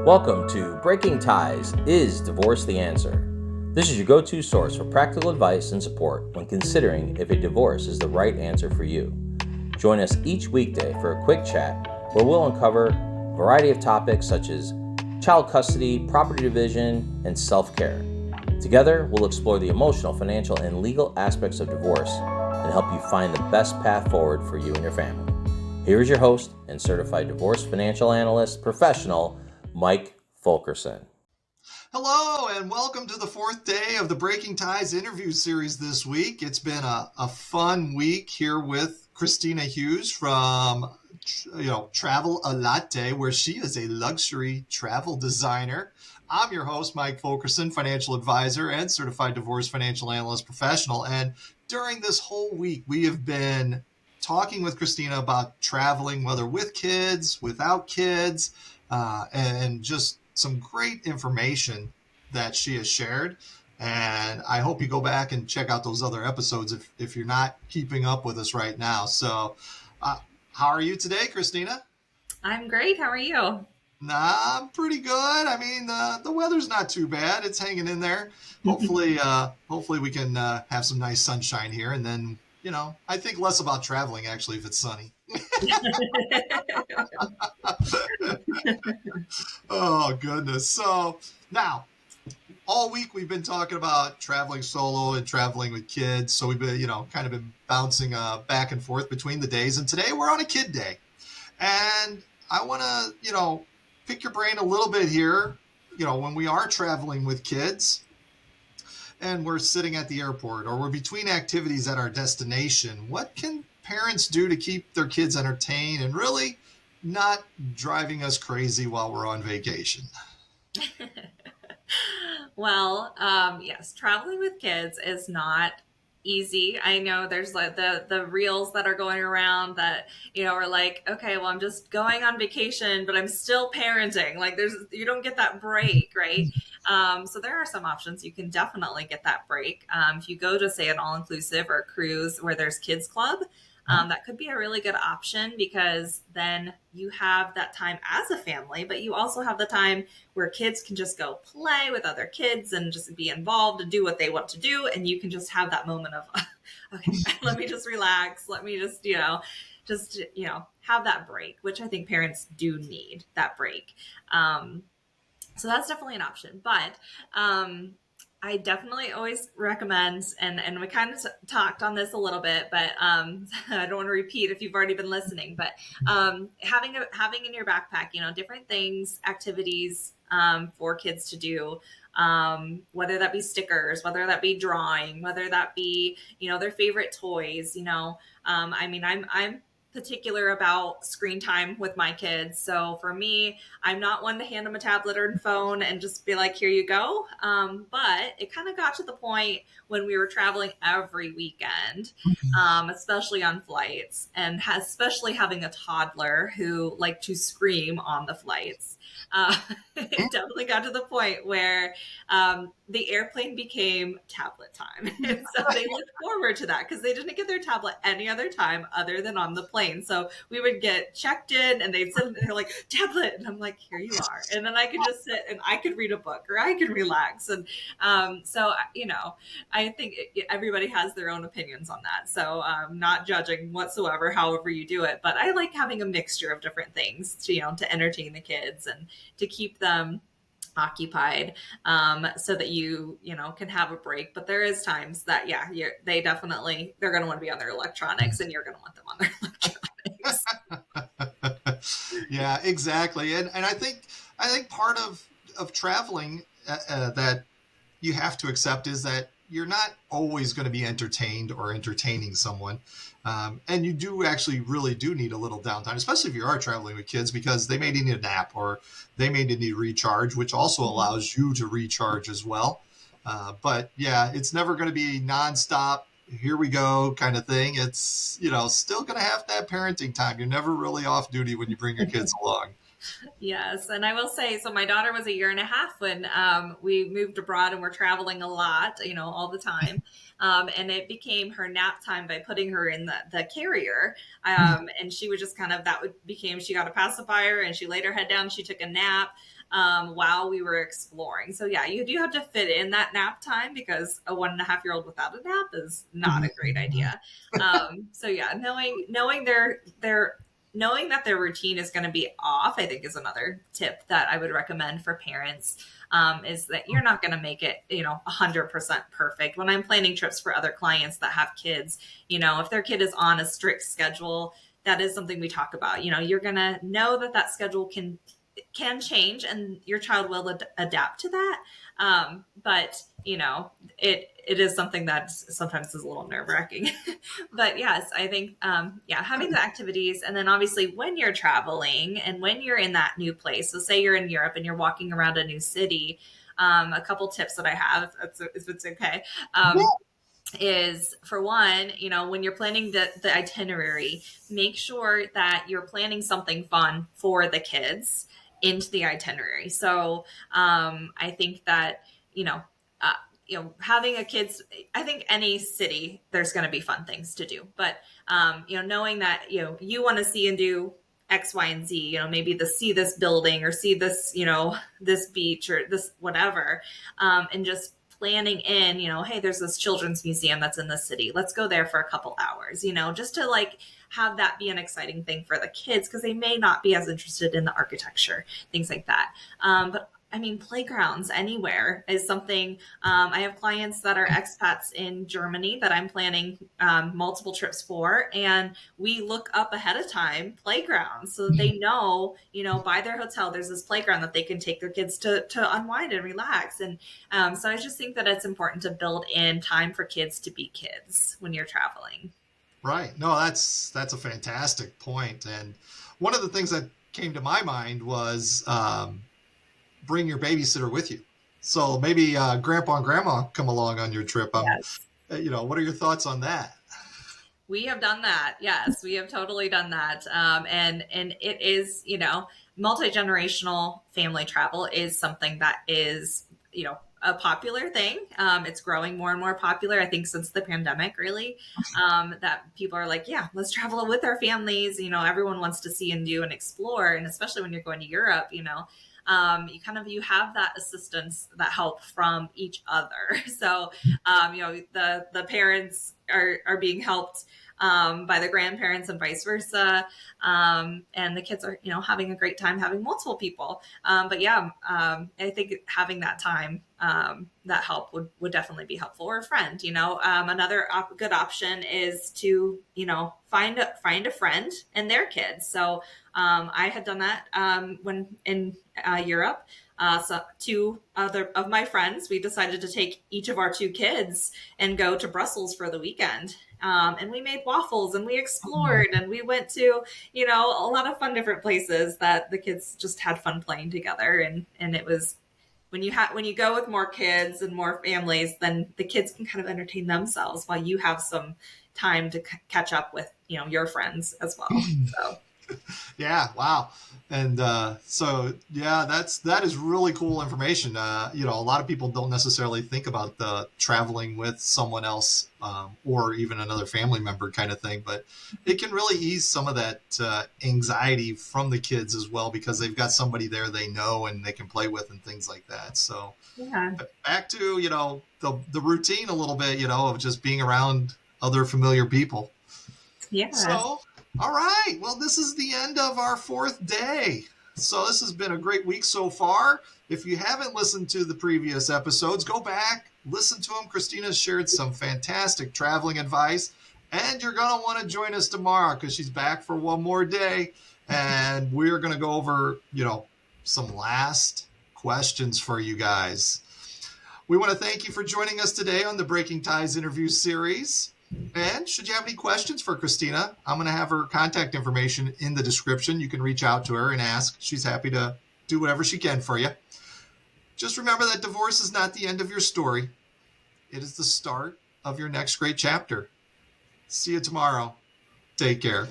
Welcome to Breaking Ties, Is Divorce the Answer? This is your go-to source for practical advice and support when considering if a divorce is the right answer for you. Join us each weekday for a quick chat where we'll uncover a variety of topics such as child custody, property division, and self-care. Together, we'll explore the emotional, financial, and legal aspects of divorce and help you find the best path forward for you and your family. Here is your host and Certified Divorce Financial Analyst professional, Mike Fulkerson. Hello, and welcome to the fourth day of the Breaking Ties interview series this week. It's been a fun week here with Kristina Hughes from Travel A Latte, where she is a luxury travel designer. I'm your host, Mike Fulkerson, financial advisor and certified divorce financial analyst professional. And during this whole week, we have been talking with Kristina about traveling, whether with kids, without kids, and just some great information that she has shared. And I hope you go back and check out those other episodes if you're not keeping up with us right now. So how are you today, Kristina? I'm great. How are you? I'm pretty good. I mean, the weather's not too bad. It's hanging in there. Hopefully we can have some nice sunshine here. And then, I think less about traveling, actually, if it's sunny. Oh, goodness. So now, all week we've been talking about traveling solo and traveling with kids. So we've been, kind of been bouncing back and forth between the days. And today we're on a kid day. And I want to, pick your brain a little bit here. When we are traveling with kids and we're sitting at the airport or we're between activities at our destination, what can parents do to keep their kids entertained and really not driving us crazy while we're on vacation? Well, yes, traveling with kids is not easy. I know there's like the reels that are going around that, are like, okay, well, I'm just going on vacation, but I'm still parenting. Like you don't get that break, right? So there are some options. You can definitely get that break. If you go to, say, an all-inclusive or a cruise where there's kids club, that could be a really good option because then you have that time as a family, but you also have the time where kids can just go play with other kids and just be involved and do what they want to do. And you can just have that moment of, okay, let me just relax. Let me just, have that break, which I think parents do need that break. So that's definitely an option, but, I definitely always recommend, and we kind of talked on this a little bit, but I don't want to repeat if you've already been listening, but having in your backpack, different things, activities for kids to do, whether that be stickers, whether that be drawing, whether that be, their favorite toys, I'm particular about screen time with my kids. So for me, I'm not one to hand them a tablet or a phone and just be like, here you go. But it kind of got to the point when we were traveling every weekend, especially on flights, and especially having a toddler who liked to scream on the flights. It definitely got to the point where the airplane became tablet time. And so they looked forward to that because they didn't get their tablet any other time other than on the plane. So we would get checked in and they'd sit and they're like, tablet. And I'm like, here you are. And then I could just sit and I could read a book or I could relax. And so, I think everybody has their own opinions on that. So I'm not judging whatsoever, however you do it. But I like having a mixture of different things to entertain the kids and to keep them occupied, so that you can have a break. But there is times that they're going to want to be on their electronics and you're going to want them on their electronics. Yeah, exactly. And I think part of traveling that you have to accept is that you're not always going to be entertained or entertaining someone. And you do actually really do need a little downtime, especially if you are traveling with kids, because they may need a nap or they may need to recharge, which also allows you to recharge as well. But yeah, it's never going to be nonstop, here we go kind of thing. It's, still going to have that parenting time. You're never really off duty when you bring your kids along. Yes. And I will say, so my daughter was a year and a half when we moved abroad and we're traveling a lot, all the time. And it became her nap time by putting her in the carrier. And she would just she got a pacifier and she laid her head down, she took a nap. while we were exploring. So yeah, you do have to fit in that nap time, because a 1.5-year-old without a nap is not a great idea. So yeah, knowing knowing that their routine is going to be off, I think, is another tip that I would recommend for parents. Is that you're not going to make it, 100% perfect. When I'm planning trips for other clients that have kids, if their kid is on a strict schedule, that is something we talk about. You're going to know that schedule can change, and your child will adapt to that. But it is something that sometimes is a little nerve-wracking. But yes, I think having the activities, and then obviously when you're traveling and when you're in that new place, so say you're in Europe and you're walking around a new city, a couple tips that I have, if it's okay, is, for one, when you're planning the itinerary, make sure that you're planning something fun for the kids into the itinerary. So I think that, uh, having a kids, I think any city, there's going to be fun things to do, but knowing that, you want to see and do X, Y, and Z, maybe see this building, or see this, this beach, or this, whatever. And just planning in, hey, there's this children's museum that's in the city. Let's go there for a couple hours, just to have that be an exciting thing for the kids, because they may not be as interested in the architecture, things like that. But I mean, playgrounds anywhere is something. I have clients that are expats in Germany that I'm planning multiple trips for, and we look up ahead of time playgrounds so that they know, by their hotel, there's this playground that they can take their kids to unwind and relax. And so I just think that it's important to build in time for kids to be kids when you're traveling. Right. No, that's a fantastic point. And one of the things that came to my mind was bring your babysitter with you. So maybe grandpa and grandma come along on your trip. Yes. What are your thoughts on that? We have done that. Yes, we have totally done that. And it is, multi-generational family travel is something that is, a popular thing. It's growing more and more popular, I think, since the pandemic, really, that people are like, yeah, let's travel with our families. Everyone wants to see and do and explore. And especially when you're going to Europe, you have that assistance, that help from each other. So, the parents are being helped by the grandparents, and vice versa. And the kids are, having a great time having multiple people. But yeah, I think having that time, that help would definitely be helpful, or a friend. Another good option is to, find a friend and their kids. So I had done that when in Europe. So two other of my friends, we decided to take each of our two kids and go to Brussels for the weekend. And we made waffles, and we explored, and we went to, a lot of fun different places that the kids just had fun playing together. And it was, when you go with more kids and more families, then the kids can kind of entertain themselves while you have some time to catch up with, your friends as well. So. Yeah. Wow. And that is really cool information. A lot of people don't necessarily think about the traveling with someone else or even another family member kind of thing, but it can really ease some of that anxiety from the kids as well, because they've got somebody there they know and they can play with and things like that. So Yeah. back to, the routine a little bit, of just being around other familiar people. Yeah. So, all right. Well, this is the end of our 4th day. So this has been a great week so far. If you haven't listened to the previous episodes, go back, listen to them. Kristina's shared some fantastic traveling advice, and you're going to want to join us tomorrow, because she's back for one more day, and we're going to go over, some last questions for you guys. We want to thank you for joining us today on the Breaking Ties interview series. And should you have any questions for Kristina, I'm going to have her contact information in the description. You can reach out to her and ask. She's happy to do whatever she can for you. Just remember that divorce is not the end of your story. It is the start of your next great chapter. See you tomorrow. Take care.